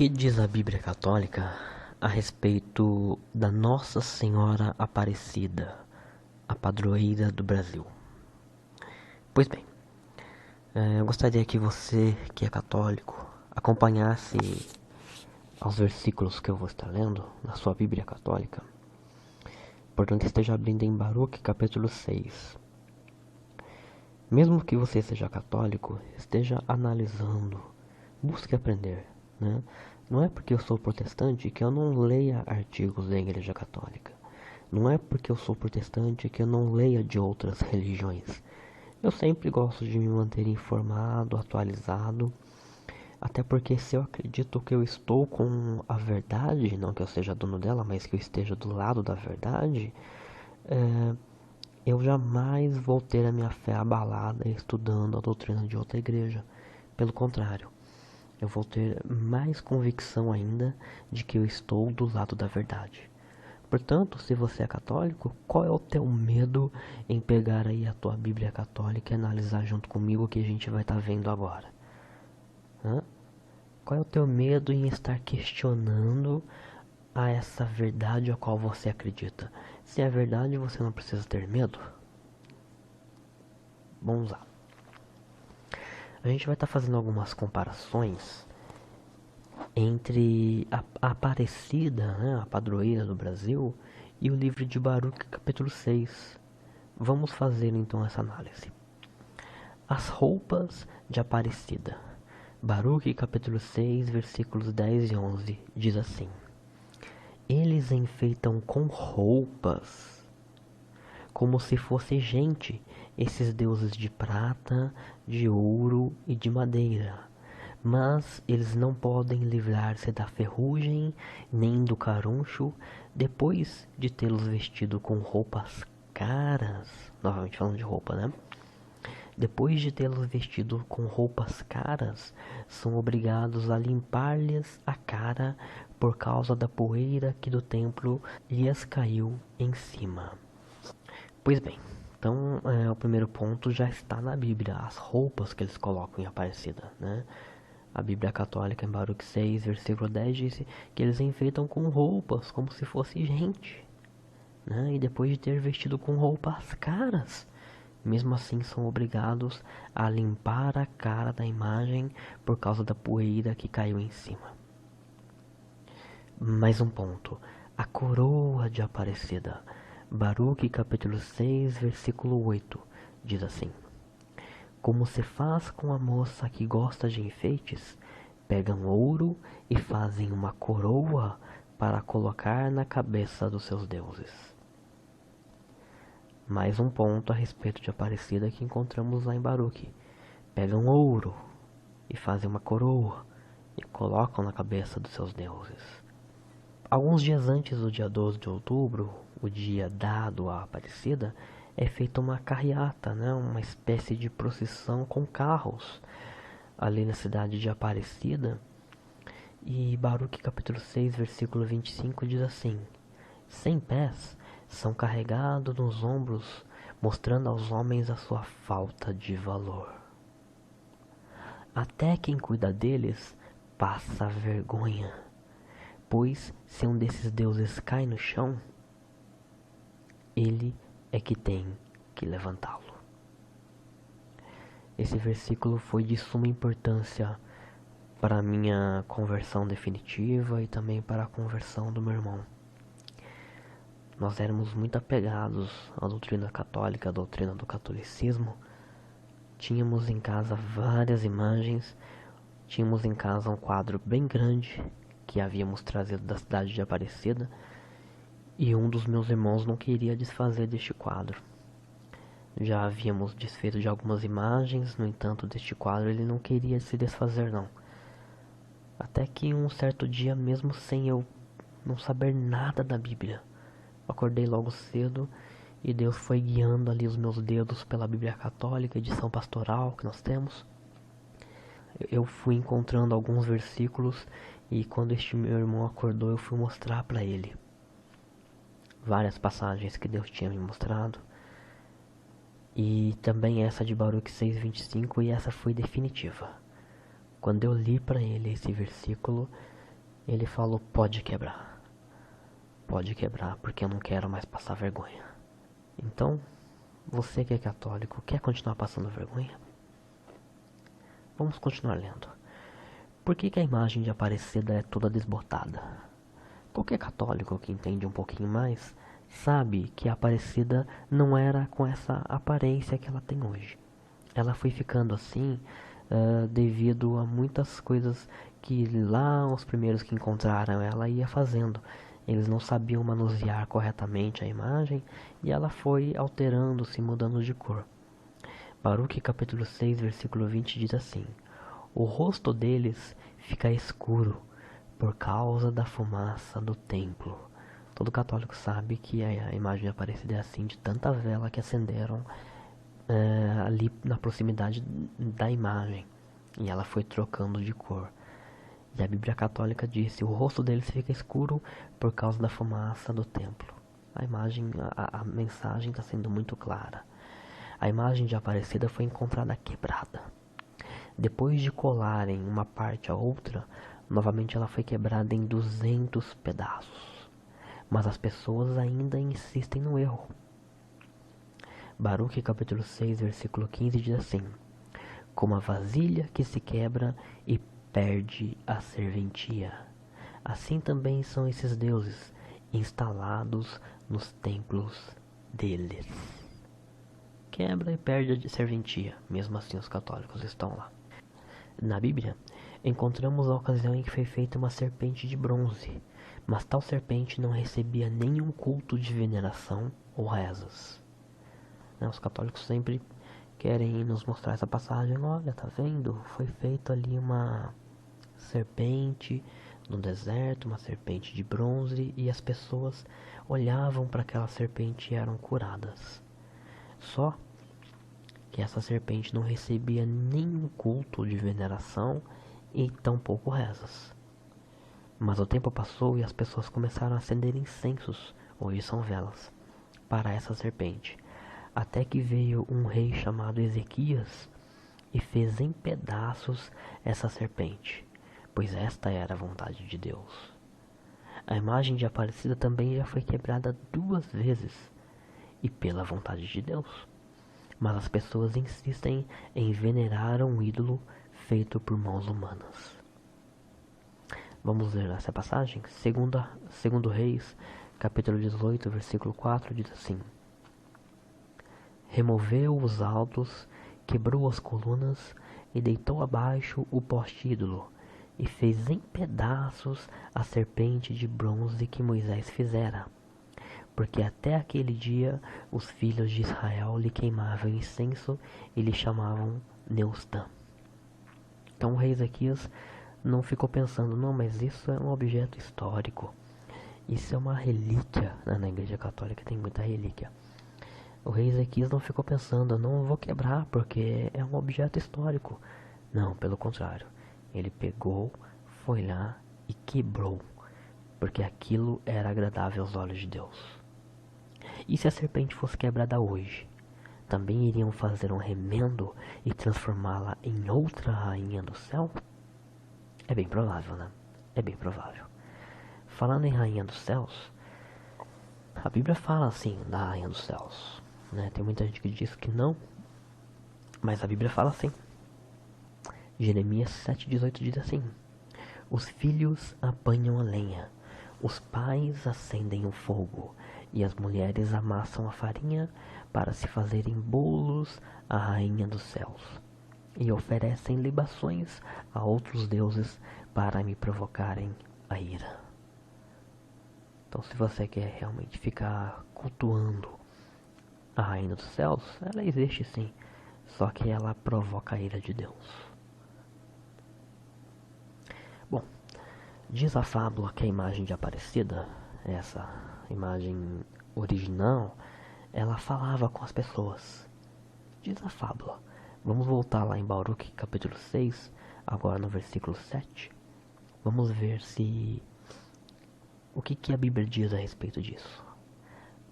que diz a Bíblia Católica a respeito da Nossa Senhora Aparecida, a padroeira do Brasil? Pois bem, eu gostaria que você, que é católico, acompanhasse aos versículos que eu vou estar lendo na sua Bíblia Católica. Portanto, esteja abrindo em Baruque, capítulo 6. Mesmo que você seja católico, esteja analisando, busque aprender, né? Não é porque eu sou protestante que eu não leia artigos da Igreja Católica. Não é porque eu sou protestante que eu não leia de outras religiões. Eu sempre gosto de me manter informado, atualizado, até porque se eu acredito que eu estou com a verdade, não que eu seja dono dela, mas que eu esteja do lado da verdade, eu jamais vou ter a minha fé abalada estudando a doutrina de outra igreja. Pelo contrário, eu vou ter mais convicção ainda de que eu estou do lado da verdade. Portanto, se você é católico, qual é o teu medo em pegar aí a tua Bíblia Católica e analisar junto comigo o que a gente vai estar vendo agora? Hã? Qual é o teu medo em estar questionando a essa verdade a qual você acredita? Se é verdade, você não precisa ter medo. Vamos lá. A gente vai estar fazendo algumas comparações entre a Aparecida, né, a padroeira do Brasil, e o livro de Baruque, capítulo 6. Vamos fazer então essa análise. As roupas de Aparecida. Baruque, capítulo 6, versículos 10 e 11, diz assim: Eles enfeitam com roupas, como se fosse gente, esses deuses de prata, de ouro e de madeira. Mas eles não podem livrar-se da ferrugem, nem do caruncho, depois de tê-los vestido com roupas caras. Novamente falando de roupa, né? Depois de tê-los vestido com roupas caras, são obrigados a limpar-lhes a cara por causa da poeira que do templo lhes caiu em cima. Pois bem, então o primeiro ponto já está na Bíblia, as roupas que eles colocam em Aparecida, né? A Bíblia Católica em Baruque 6, versículo 10 diz que eles enfeitam com roupas como se fosse gente, né? E depois de ter vestido com roupas caras, mesmo assim são obrigados a limpar a cara da imagem por causa da poeira que caiu em cima. Mais um ponto. A coroa de Aparecida. Baruque capítulo 6, versículo 8, diz assim: Como se faz com a moça que gosta de enfeites, pegam ouro e fazem uma coroa para colocar na cabeça dos seus deuses. Mais um ponto a respeito de Aparecida que encontramos lá em Baruque. Pegam ouro e fazem uma coroa e colocam na cabeça dos seus deuses. Alguns dias antes do dia 12 de outubro, o dia dado à Aparecida, é feita uma carreata, né? Uma espécie de procissão com carros ali na cidade de Aparecida. E Baruque capítulo 6, versículo 25 diz assim: 100 pés são carregados nos ombros, mostrando aos homens a sua falta de valor. Até quem cuida deles passa vergonha, pois se um desses deuses cai no chão, ele é que tem que levantá-lo. Esse versículo foi de suma importância para a minha conversão definitiva e também para a conversão do meu irmão. Nós éramos muito apegados à doutrina católica, à doutrina do catolicismo. Tínhamos em casa várias imagens, tínhamos em casa um quadro bem grande que havíamos trazido da cidade de Aparecida, e um dos meus irmãos não queria desfazer deste quadro. Já havíamos desfeito de algumas imagens, no entanto, deste quadro ele não queria se desfazer não. Até que um certo dia, mesmo sem eu não saber nada da Bíblia, acordei logo cedo e Deus foi guiando ali os meus dedos pela Bíblia Católica, edição pastoral que nós temos. Eu fui encontrando alguns versículos e quando este meu irmão acordou eu fui mostrar para ele várias passagens que Deus tinha me mostrado. E também essa de Baruque 6:25, e essa foi definitiva. Quando eu li para ele esse versículo, Ele falou: pode quebrar. Pode quebrar, porque eu não quero mais passar vergonha. Então, você que é católico, quer continuar passando vergonha? Vamos continuar lendo. Por que a imagem de Aparecida é toda desbotada? Qualquer católico que entende um pouquinho mais sabe que a Aparecida não era com essa aparência que ela tem hoje. Ela foi ficando assim devido a muitas coisas que lá os primeiros que encontraram ela ia fazendo. Eles não sabiam manusear corretamente a imagem e ela foi alterando, se mudando de cor. Baruque capítulo 6, versículo 20 diz assim: o rosto deles fica escuro por causa da fumaça do templo. Todo católico sabe que a imagem Aparecida é assim, de tanta vela que acenderam ali na proximidade da imagem. E ela foi trocando de cor. E a Bíblia Católica disse: o rosto deles fica escuro por causa da fumaça do templo. A imagem, a mensagem está sendo muito clara. A imagem de Aparecida foi encontrada quebrada. Depois de colarem uma parte à outra, novamente ela foi quebrada em 200 pedaços. Mas as pessoas ainda insistem no erro. Baruque capítulo 6, versículo 15 diz assim: como a vasilha que se quebra e perde a serventia, assim também são esses deuses instalados nos templos deles. Quebra e perde a serventia, mesmo assim os católicos estão lá. Na Bíblia, encontramos a ocasião em que foi feita uma serpente de bronze, mas tal serpente não recebia nenhum culto de veneração ou rezas. Os católicos sempre querem nos mostrar essa passagem. Olha, tá vendo? Foi feita ali uma serpente no deserto, uma serpente de bronze, e as pessoas olhavam para aquela serpente e eram curadas. Só que essa serpente não recebia nenhum culto de veneração e tampouco rezas. Mas o tempo passou e as pessoas começaram a acender incensos, hoje são velas, para essa serpente. Até que veio um rei chamado Ezequias e fez em pedaços essa serpente, pois esta era a vontade de Deus. A imagem de Aparecida também já foi quebrada 2 vezes, e pela vontade de Deus. Mas as pessoas insistem em venerar um ídolo feito por mãos humanas. Vamos ler essa passagem? Segundo Reis, capítulo 18, versículo 4, diz assim: removeu os altos, quebrou as colunas e deitou abaixo o poste ídolo, e fez em pedaços a serpente de bronze que Moisés fizera, porque até aquele dia os filhos de Israel lhe queimavam incenso e lhe chamavam Neustã. Então o rei Ezequias não ficou pensando: não, mas isso é um objeto histórico, isso é uma relíquia. Na igreja católica tem muita relíquia. O rei Ezequias não ficou pensando: não vou quebrar porque é um objeto histórico. Não, pelo contrário. Ele pegou, foi lá e quebrou, porque aquilo era agradável aos olhos de Deus. E se a serpente fosse quebrada hoje, também iriam fazer um remendo e transformá-la em outra rainha do céu? É bem provável, né? É bem provável. Falando em rainha dos céus, a Bíblia fala assim da rainha dos céus. Tem muita gente que diz que não, mas a Bíblia fala assim. Jeremias 7,18 diz assim: os filhos apanham a lenha, os pais acendem o fogo, e as mulheres amassam a farinha para se fazerem bolos à rainha dos céus, e oferecem libações a outros deuses para me provocarem a ira. Então, se você quer realmente ficar cultuando a rainha dos céus, ela existe sim, só que ela provoca a ira de Deus. Bom, diz a fábula que a imagem de Aparecida, essa imagem original, ela falava com as pessoas. Diz a fábula. Vamos voltar lá em Baruque capítulo 6, agora no versículo 7. Vamos ver o que a Bíblia diz a respeito disso.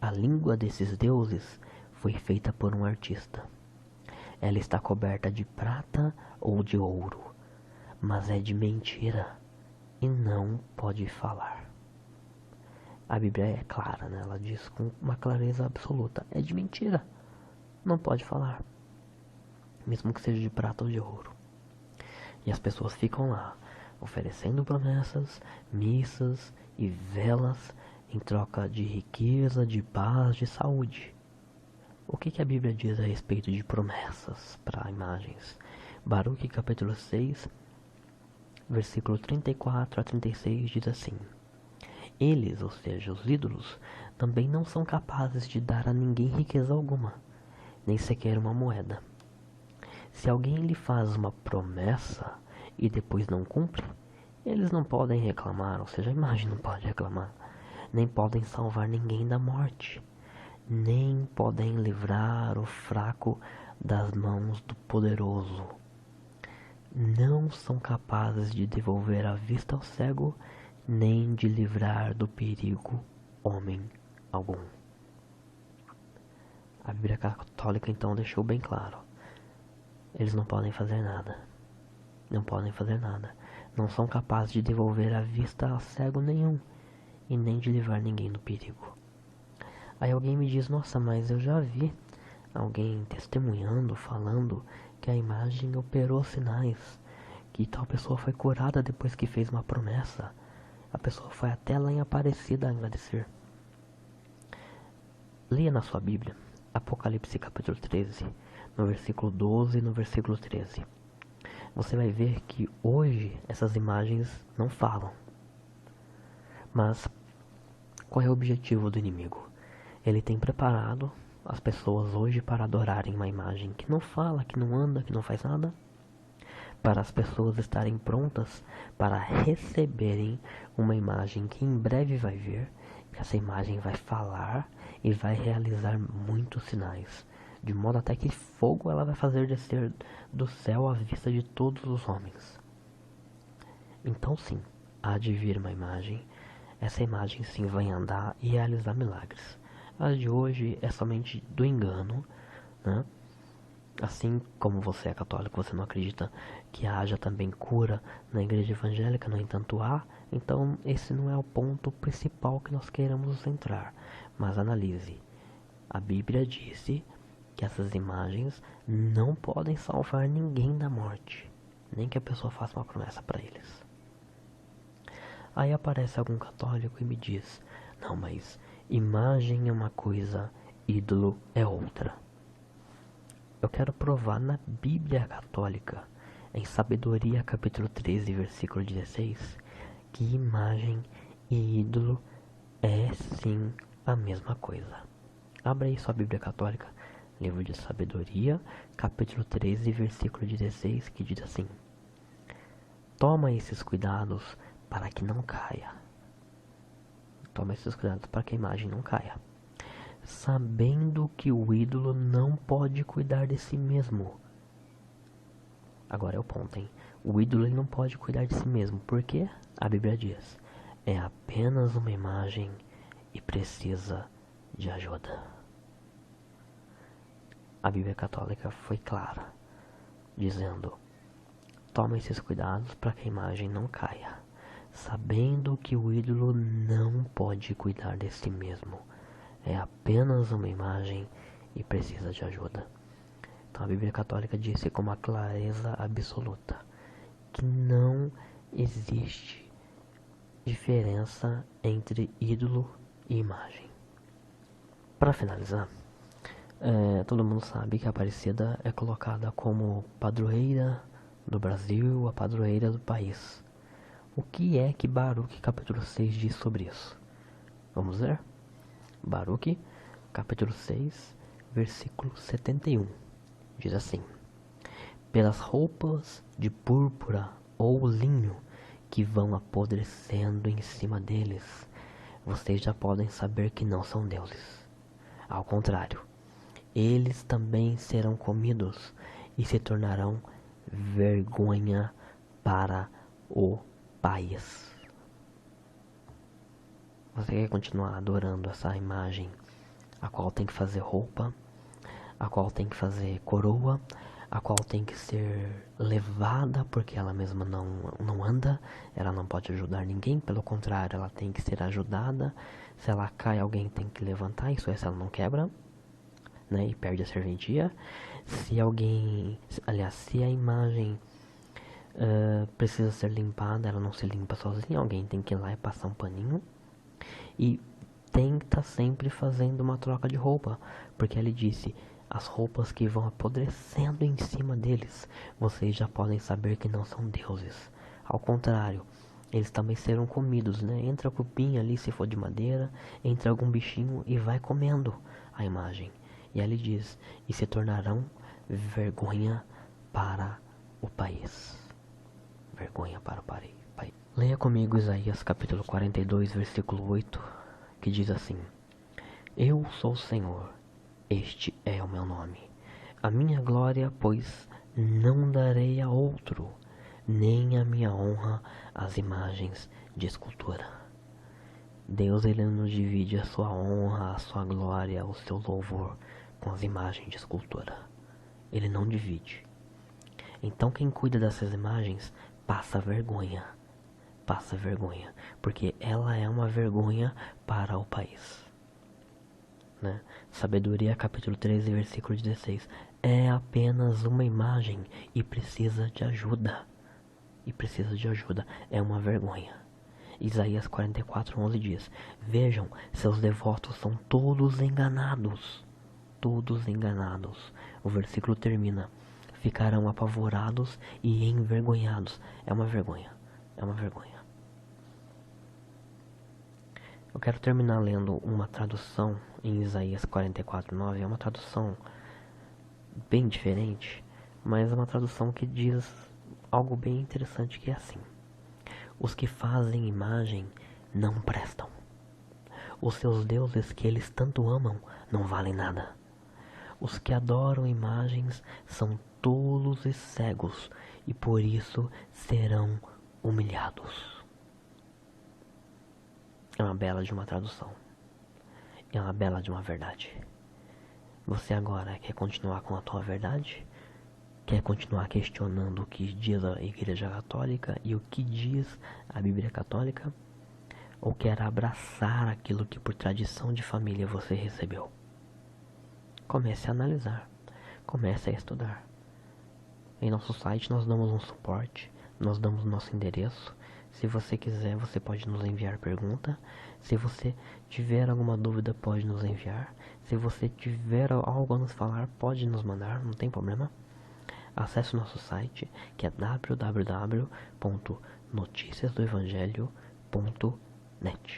A língua desses deuses foi feita por um artista. Ela está coberta de prata ou de ouro, mas é de mentira. e não pode falar. A Bíblia é clara, né? Ela diz com uma clareza absoluta: é de mentira, não pode falar, mesmo que seja de prata ou de ouro. E as pessoas ficam lá, oferecendo promessas, missas e velas em troca de riqueza, de paz, de saúde. O que a Bíblia diz a respeito de promessas para imagens? Baruque capítulo 6, versículo 34 a 36 diz assim: eles, ou seja, os ídolos, também não são capazes de dar a ninguém riqueza alguma, nem sequer uma moeda. Se alguém lhe faz uma promessa e depois não cumpre, eles não podem reclamar, ou seja, a imagem não pode reclamar, nem podem salvar ninguém da morte, nem podem livrar o fraco das mãos do poderoso. Não são capazes de devolver a vista ao cego, nem de livrar do perigo homem algum. A Bíblia Católica então deixou bem claro: eles não podem fazer nada. Não podem fazer nada. Não são capazes de devolver a vista a cego nenhum, e nem de livrar ninguém do perigo. Aí alguém me diz: nossa, mas eu já vi alguém testemunhando, falando que a imagem operou sinais, que tal pessoa foi curada depois que fez uma promessa. A pessoa foi até lá em Aparecida agradecer. Leia na sua Bíblia Apocalipse capítulo 13, no versículo 12 e no versículo 13. Você vai ver que hoje essas imagens não falam. Mas qual é o objetivo do inimigo? Ele tem preparado as pessoas hoje para adorarem uma imagem que não fala, que não anda, que não faz nada, para as pessoas estarem prontas para receberem uma imagem que em breve vai vir, que essa imagem vai falar e vai realizar muitos sinais, de modo até que fogo ela vai fazer descer do céu à vista de todos os homens. Então sim, há de vir uma imagem, essa imagem sim vai andar e realizar milagres. A de hoje é somente do engano, né? Assim como você é católico, você não acredita que haja também cura na igreja evangélica, no entanto há, então esse não é o ponto principal que nós queremos entrar. Mas analise, a Bíblia disse que essas imagens não podem salvar ninguém da morte, nem que a pessoa faça uma promessa para eles. Aí aparece algum católico e me diz: não, mas imagem é uma coisa, ídolo é outra. Eu quero provar na Bíblia Católica, em Sabedoria capítulo 13, versículo 16, que imagem e ídolo é sim a mesma coisa. Abra aí sua Bíblia Católica, livro de Sabedoria, capítulo 13, versículo 16, que diz assim: toma esses cuidados para que não caia. Toma esses cuidados para que a imagem não caia. Sabendo que o ídolo não pode cuidar de si mesmo. Agora é o ponto, hein? O ídolo ele não pode cuidar de si mesmo. Por quê? A Bíblia diz: é apenas uma imagem e precisa de ajuda. A Bíblia Católica foi clara, dizendo: toma esses cuidados para que a imagem não caia. Sabendo que o ídolo não pode cuidar de si mesmo. É apenas uma imagem e precisa de ajuda. Então a Bíblia Católica disse com uma clareza absoluta que não existe diferença entre ídolo e imagem. Para finalizar, todo mundo sabe que a Aparecida é colocada como padroeira do Brasil, a padroeira do país. O que é que Baruque capítulo 6 diz sobre isso? Vamos ver? Baruque, capítulo 6, versículo 71, diz assim: pelas roupas de púrpura ou linho que vão apodrecendo em cima deles, vocês já podem saber que não são deuses. Ao contrário, eles também serão comidos e se tornarão vergonha para o país. Você quer continuar adorando essa imagem, a qual tem que fazer roupa, a qual tem que fazer coroa, a qual tem que ser levada porque ela mesma não anda, ela não pode ajudar ninguém, pelo contrário, ela tem que ser ajudada. Se ela cai, alguém tem que levantar, isso é se ela não quebra, né, e perde a serventia. Se alguém, aliás, se a imagem precisa ser limpada, ela não se limpa sozinha, alguém tem que ir lá e passar um paninho. E tem que estar sempre fazendo uma troca de roupa, porque ele disse: as roupas que vão apodrecendo em cima deles, vocês já podem saber que não são deuses. Ao contrário, eles também serão comidos, né? Entra a cupim ali, se for de madeira, entra algum bichinho e vai comendo a imagem. E ele diz: e se tornarão vergonha para o país. Vergonha para o país. Leia comigo Isaías capítulo 42, versículo 8, que diz assim: eu sou o Senhor, este é o meu nome. A minha glória, pois, não darei a outro, nem a minha honra às imagens de escultura. Deus, ele não divide a sua honra, a sua glória, o seu louvor com as imagens de escultura. Ele não divide. Então quem cuida dessas imagens passa vergonha. Passa vergonha, porque ela é uma vergonha para o país. Né? Sabedoria capítulo 13, versículo 16. É apenas uma imagem e precisa de ajuda. E precisa de ajuda. É uma vergonha. Isaías 44, 11 diz: vejam, seus devotos são todos enganados. Todos enganados. O versículo termina: ficarão apavorados e envergonhados. É uma vergonha. É uma vergonha. Eu quero terminar lendo uma tradução em Isaías 44:9. É uma tradução bem diferente, mas é uma tradução que diz algo bem interessante, que é assim: os que fazem imagem não prestam. Os seus deuses que eles tanto amam não valem nada. Os que adoram imagens são tolos e cegos, e por isso serão humilhados. É uma bela de uma tradução. É uma bela de uma verdade. Você agora quer continuar com a tua verdade? Quer continuar questionando o que diz a Igreja Católica e o que diz a Bíblia Católica? Ou quer abraçar aquilo que por tradição de família você recebeu? Comece a analisar. Comece a estudar. Em nosso site nós damos um suporte. Nós damos nosso endereço. Se você quiser, você pode nos enviar pergunta. Se você tiver alguma dúvida, pode nos enviar. Se você tiver algo a nos falar, pode nos mandar, não tem problema. Acesse o nosso site, que é www.noticiasdoevangelho.net.